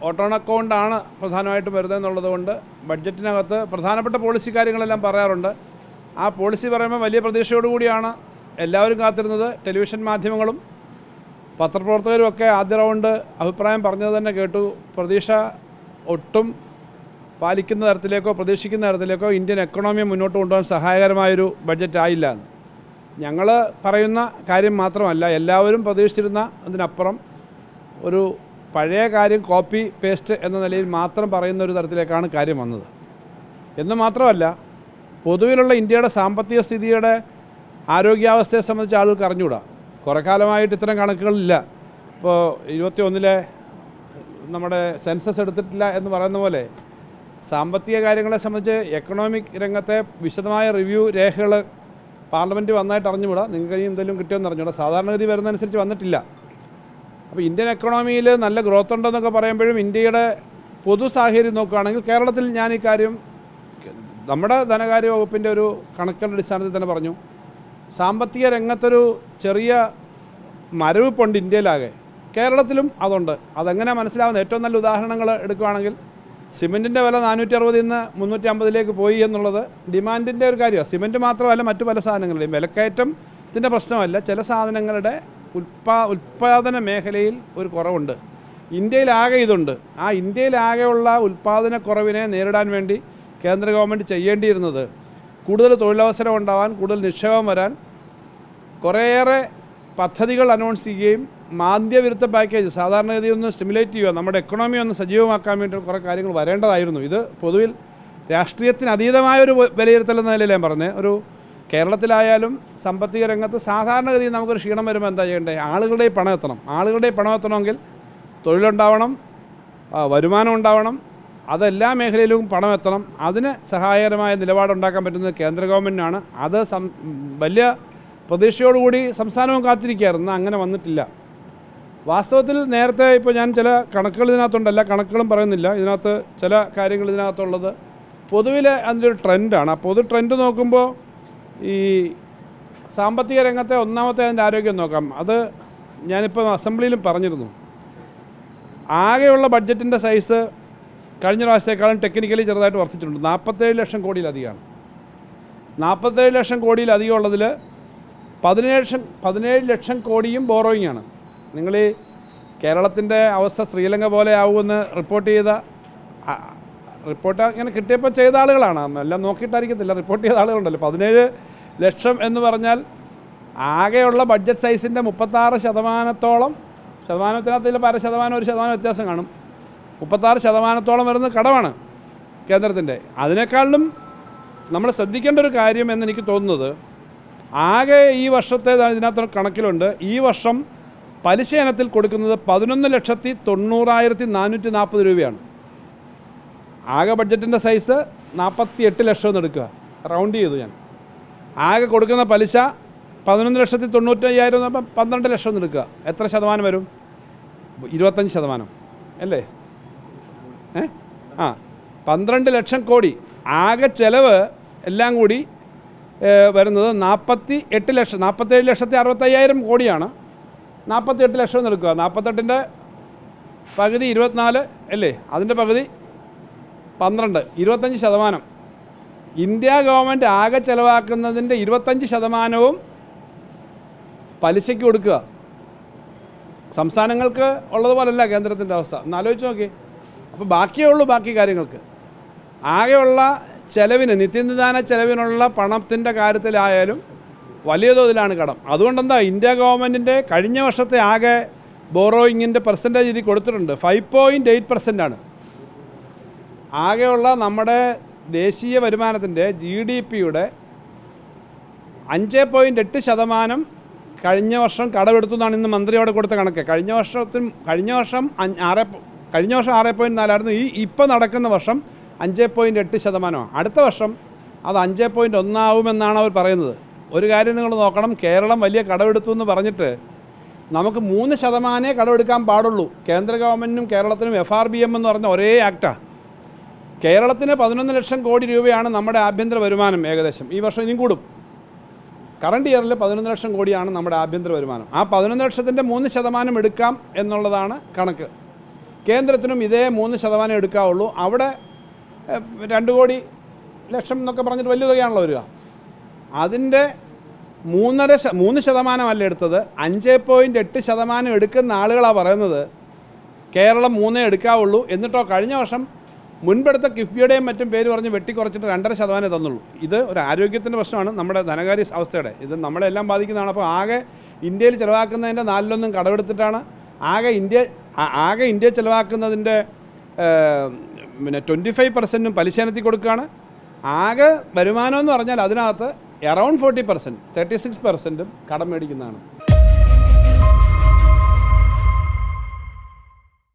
On അക്കൗണ്ടാണ് പ്രധാനമായിട്ടും വരുന്നതെന്നുള്ളത് കൊണ്ട് ബഡ്ജറ്റിനകത്ത് പ്രധാനപ്പെട്ട പോളിസി കാര്യങ്ങളെല്ലാം പറയാറുണ്ട്. ആ പോളിസി പറയുമ്പോൾ വലിയ പ്രതീക്ഷയോടുകൂടിയാണ് എല്ലാവരും കാത്തിരുന്നത്. ടെലിവിഷൻ മാധ്യമങ്ങളും പത്രപ്രവർത്തകരും ഒക്കെ ആദ്യ റൗണ്ട് അഭിപ്രായം പറഞ്ഞത് തന്നെ കേട്ടു. പ്രതീക്ഷ ഒട്ടും പാലിക്കുന്ന തരത്തിലേക്കോ പ്രതീക്ഷിക്കുന്ന തരത്തിലേക്കോ ഇന്ത്യൻ എക്കണോമിയെ മുന്നോട്ട് കൊണ്ടുപോകാൻ സഹായകരമായൊരു ബഡ്ജറ്റ് ആയില്ല എന്ന്. ഞങ്ങൾ പറയുന്ന കാര്യം മാത്രമല്ല, എല്ലാവരും പ്രതീക്ഷിച്ചിരുന്ന അതിനപ്പുറം ഒരു പഴയ കാര്യം കോപ്പി പേസ്റ്റ് എന്ന നിലയിൽ മാത്രം പറയുന്ന ഒരു തരത്തിലേക്കാണ് കാര്യം വന്നത്. എന്ന് മാത്രമല്ല, പൊതുവിലുള്ള ഇന്ത്യയുടെ സാമ്പത്തിക സ്ഥിതിയുടെ ആരോഗ്യാവസ്ഥയെ സംബന്ധിച്ച് ആളുകൾക്ക് അറിഞ്ഞുകൂടാ. കുറേ കാലമായിട്ട് ഇത്തരം കണക്കുകളില്ല. ഇപ്പോൾ 21 നമ്മുടെ സെൻസസ് എടുത്തിട്ടില്ല എന്ന് പറയുന്ന പോലെ സാമ്പത്തിക കാര്യങ്ങളെ സംബന്ധിച്ച് എക്കണോമിക് രംഗത്തെ വിശദമായ റിവ്യൂ രേഖകൾ പാർലമെൻറ്റ് വന്നായിട്ട് അറിഞ്ഞുകൂടാ. നിങ്ങൾക്ക് എന്തെങ്കിലും കിട്ടിയെന്ന് അറിഞ്ഞുകൂടാ. സാധാരണഗതി വരുന്നതനുസരിച്ച് വന്നിട്ടില്ല. അപ്പോൾ ഇന്ത്യൻ എക്കണോമിയിൽ നല്ല ഗ്രോത്ത് ഉണ്ടെന്നൊക്കെ പറയുമ്പോഴും ഇന്ത്യയുടെ പൊതു സാഹചര്യം നോക്കുകയാണെങ്കിൽ കേരളത്തിൽ ഞാൻ ഈ കാര്യം നമ്മുടെ ധനകാര്യ വകുപ്പിൻ്റെ ഒരു കണക്കുകളുടെ അടിസ്ഥാനത്തിൽ തന്നെ പറഞ്ഞു. സാമ്പത്തിക രംഗത്തൊരു ചെറിയ മരവിപ്പുണ്ട് ഇന്ത്യയിലാകെ. കേരളത്തിലും അതുണ്ട്. അതെങ്ങനെ മനസ്സിലാവുന്നത്? ഏറ്റവും നല്ല ഉദാഹരണങ്ങൾ എടുക്കുകയാണെങ്കിൽ സിമൻറ്റിൻ്റെ വില 460 നിന്ന് 350 പോയി എന്നുള്ളത് ഡിമാൻഡിൻ്റെ ഒരു കാര്യമാണ്. സിമൻറ്റ് മാത്രമല്ല, മറ്റു പല സാധനങ്ങളുടെയും വിലക്കയറ്റത്തിൻ്റെ പ്രശ്നമല്ല. ചില സാധനങ്ങളുടെ ഉൽപ്പാദന മേഖലയിൽ ഒരു കുറവുണ്ട്. ഇന്ത്യയിലാകെ ഇതുണ്ട്. ആ ഇന്ത്യയിലാകെയുള്ള ഉൽപ്പാദനക്കുറവിനെ നേരിടാൻ വേണ്ടി കേന്ദ്ര ഗവൺമെൻറ് ചെയ്യേണ്ടിയിരുന്നത് കൂടുതൽ തൊഴിലവസരം ഉണ്ടാവാൻ, കൂടുതൽ നിക്ഷേപം വരാൻ കുറേയേറെ പദ്ധതികൾ അനൗൺസ് ചെയ്യുകയും മാന്ദ്യവിരുദ്ധ പാക്കേജ് സാധാരണഗതി ഒന്ന് സ്റ്റിമുലേറ്റ് ചെയ്യുക, നമ്മുടെ എക്കണോമി ഒന്ന് സജീവമാക്കാൻ വേണ്ടി കുറേ കാര്യങ്ങൾ വരേണ്ടതായിരുന്നു. ഇത് പൊതുവിൽ രാഷ്ട്രീയത്തിന് അതീതമായൊരു വിലയിരുത്തൽ എന്ന നിലയിൽ ഞാൻ പറഞ്ഞത്. ഒരു കേരളത്തിലായാലും സാമ്പത്തിക രംഗത്ത് സാധാരണഗതിയിൽ നമുക്കൊരു ക്ഷീണം വരുമ്പോൾ എന്താ ചെയ്യേണ്ടത്? ആളുകളുടെ പണം എത്തണം. ആളുകളുടെ പണം എത്തണമെങ്കിൽ തൊഴിലുണ്ടാവണം, വരുമാനം ഉണ്ടാവണം, അതെല്ലാ മേഖലയിലും പണം എത്തണം. അതിന് സഹായകരമായ നിലപാടുണ്ടാക്കാൻ പറ്റുന്നത് കേന്ദ്ര ഗവൺമെൻറ്റിനാണ്. അത് വലിയ പ്രതീക്ഷയോടുകൂടി സംസ്ഥാനവും കാത്തിരിക്കുകയായിരുന്നു. അങ്ങനെ വന്നിട്ടില്ല. വാസ്തവത്തിൽ നേരത്തെ ഇപ്പോൾ ഞാൻ ചില കണക്കുകൾ ഇതിനകത്തുണ്ടല്ല, കണക്കുകളും പറയുന്നില്ല, ഇതിനകത്ത് ചില കാര്യങ്ങൾ ഇതിനകത്തുള്ളത് പൊതുവിൽ അതിൻ്റെ ഒരു ട്രെൻഡാണ്. ആ പൊതു ട്രെൻഡ് നോക്കുമ്പോൾ ഈ സാമ്പത്തിക രംഗത്തെ ഒന്നാമത്തെ അതിൻ്റെ ആരോഗ്യം നോക്കാം. അത് ഞാനിപ്പോൾ അസംബ്ലിയിലും പറഞ്ഞിരുന്നു. ആകെയുള്ള ബഡ്ജറ്റിൻ്റെ സൈസ് കഴിഞ്ഞ പ്രാവശ്യത്തേക്കാളും ടെക്നിക്കലി ചെറുതായിട്ട് വർദ്ധിച്ചിട്ടുണ്ട്. 47 ലക്ഷം കോടിയിലധികമാണ്. 47 ലക്ഷം കോടിയിലധികം ഉള്ളതിൽ 17 ലക്ഷം കോടിയും ബോറോയിങ് ആണ്. നിങ്ങൾ ഈ കേരളത്തിൻ്റെ അവസ്ഥ ശ്രീലങ്ക പോലെ ആവുമെന്ന് റിപ്പോർട്ട് അങ്ങനെ കിട്ടിയപ്പോൾ ചെയ്ത ആളുകളാണ്. എല്ലാം നോക്കിയിട്ടായിരിക്കത്തില്ല, റിപ്പോർട്ട് ചെയ്ത ആളുകളുണ്ടല്ലോ. 17 ലക്ഷം എന്ന് പറഞ്ഞാൽ ആകെയുള്ള ബഡ്ജറ്റ് സൈസിൻ്റെ 36%, ശതമാനത്തിനകത്ത് 1% 1% വ്യത്യാസം കാണും. 36% വരുന്നത് കടമാണ് കേന്ദ്രത്തിൻ്റെ. അതിനേക്കാളും നമ്മൾ ശ്രദ്ധിക്കേണ്ട ഒരു കാര്യം എന്നെനിക്ക് തോന്നുന്നത്, ആകെ ഈ വർഷത്തെ ഇതിനകത്ത് കണക്കിലുണ്ട്, ഈ വർഷം പലിശ ഇനത്തിൽ കൊടുക്കുന്നത് 11,90,440 രൂപയാണ്. ആകെ ബഡ്ജറ്റിൻ്റെ സൈസ് 48 ലക്ഷം എന്ന് എടുക്കുക, റൗണ്ട് ചെയ്തു ഞാൻ. ആകെ കൊടുക്കുന്ന പലിശ 11,95,000, 12 ലക്ഷം എന്ന് എടുക്കുക. എത്ര ശതമാനം വരും? 25% അല്ലേ? 12 ലക്ഷം കോടി. ആകെ ചെലവ് എല്ലാം കൂടി വരുന്നത് 47,65,000 കോടിയാണ്. 48 ലക്ഷം എന്ന് എടുക്കുക. 48ൻ്റെ പകുതി 24 അല്ലേ? അതിൻ്റെ പകുതി 12, 25%. ഇന്ത്യ ഗവൺമെൻറ് ആകെ ചെലവാക്കുന്നതിൻ്റെ 25% പലിശയ്ക്ക് കൊടുക്കുക. സംസ്ഥാനങ്ങൾക്ക് ഉള്ളതുപോലല്ല കേന്ദ്രത്തിൻ്റെ അവസ്ഥ. എന്നാലോചിച്ച് നോക്കി. അപ്പോൾ ബാക്കിയേ ഉള്ളൂ ബാക്കി കാര്യങ്ങൾക്ക്. ആകെയുള്ള ചെലവിന്, നിത്യനിദാന ചെലവിനുള്ള പണത്തിൻ്റെ കാര്യത്തിലായാലും വലിയ തോതിലാണ് കടം. അതുകൊണ്ടെന്താ, ഇന്ത്യ ഗവൺമെൻറ്റിൻ്റെ കഴിഞ്ഞ വർഷത്തെ ആകെ ബോറോയിങ്ങിൻ്റെ പെർസെൻറ്റേജ് ഇതിൽ കൊടുത്തിട്ടുണ്ട്. 5.8% ആകെയുള്ള നമ്മുടെ ദേശീയ വരുമാനത്തിൻ്റെ GDPയുടെ 5.8% കഴിഞ്ഞ വർഷം കടമെടുത്തു എന്നാണ് ഇന്ന് മന്ത്രിയോട് കൊടുത്ത കണക്ക്. കഴിഞ്ഞ വർഷം 6.4 ഇപ്പോൾ നടക്കുന്ന വർഷം 5.8%. അടുത്ത വർഷം അത് 5.1 ആവുമെന്നാണ് അവർ പറയുന്നത്. ഒരു കാര്യം നിങ്ങൾ നോക്കണം, കേരളം വലിയ കടമെടുത്തു എന്ന് പറഞ്ഞിട്ട് നമുക്ക് 3% കടമെടുക്കാൻ പാടുള്ളൂ. കേന്ദ്ര ഗവൺമെൻറ്റിനും കേരളത്തിനും FRBM എന്ന് പറഞ്ഞ ഒരേ ആക്റ്റാണ്. കേരളത്തിന് 11 ലക്ഷം കോടി രൂപയാണ് നമ്മുടെ ആഭ്യന്തര വരുമാനം ഏകദേശം. ഈ വർഷം ഇനിയും കൂടും. കറണ്ട് ഇയറിൽ 11 ലക്ഷം കോടിയാണ് നമ്മുടെ ആഭ്യന്തര വരുമാനം. ആ 11 ലക്ഷത്തിൻ്റെ 3% എടുക്കാം എന്നുള്ളതാണ് കണക്ക്. കേന്ദ്രത്തിനും ഇതേ 3% എടുക്കാവുള്ളൂ. അവിടെ 2 കോടി ലക്ഷം എന്നൊക്കെ പറഞ്ഞിട്ട് വലിയ തുകയാണല്ലോ വരിക. അതിൻ്റെ 3% എടുത്തത്, 5.8% എടുക്കുന്ന ആളുകളാണ് പറയുന്നത് കേരളം 3 എടുക്കാവുള്ളൂ. എന്നിട്ടോ കഴിഞ്ഞ വർഷം മുൻപെടുത്ത കിഫ്ബിയുടെയും മറ്റും പേര് പറഞ്ഞ് വെട്ടിക്കുറച്ചിട്ട് 2.5% തന്നുള്ളൂ. ഇത് ഒരു ആരോഗ്യത്തിൻ്റെ പ്രശ്നമാണ്, നമ്മുടെ ധനകാര്യ അവസ്ഥയുടെ. ഇത് നമ്മളെല്ലാം ബാധിക്കുന്നതാണ്. അപ്പോൾ ആകെ ഇന്ത്യയിൽ ചിലവാക്കുന്നതിൻ്റെ 4/1 കടമെടുത്തിട്ടാണ്. ആകെ ഇന്ത്യ ചിലവാക്കുന്നതിൻ്റെ 25% പലിശ കൊടുക്കുകയാണ്. ആകെ വരുമാനം എന്ന് പറഞ്ഞാൽ അതിനകത്ത് അറൗണ്ട് 40%, 36% കടം മേടിക്കുന്നതാണ്.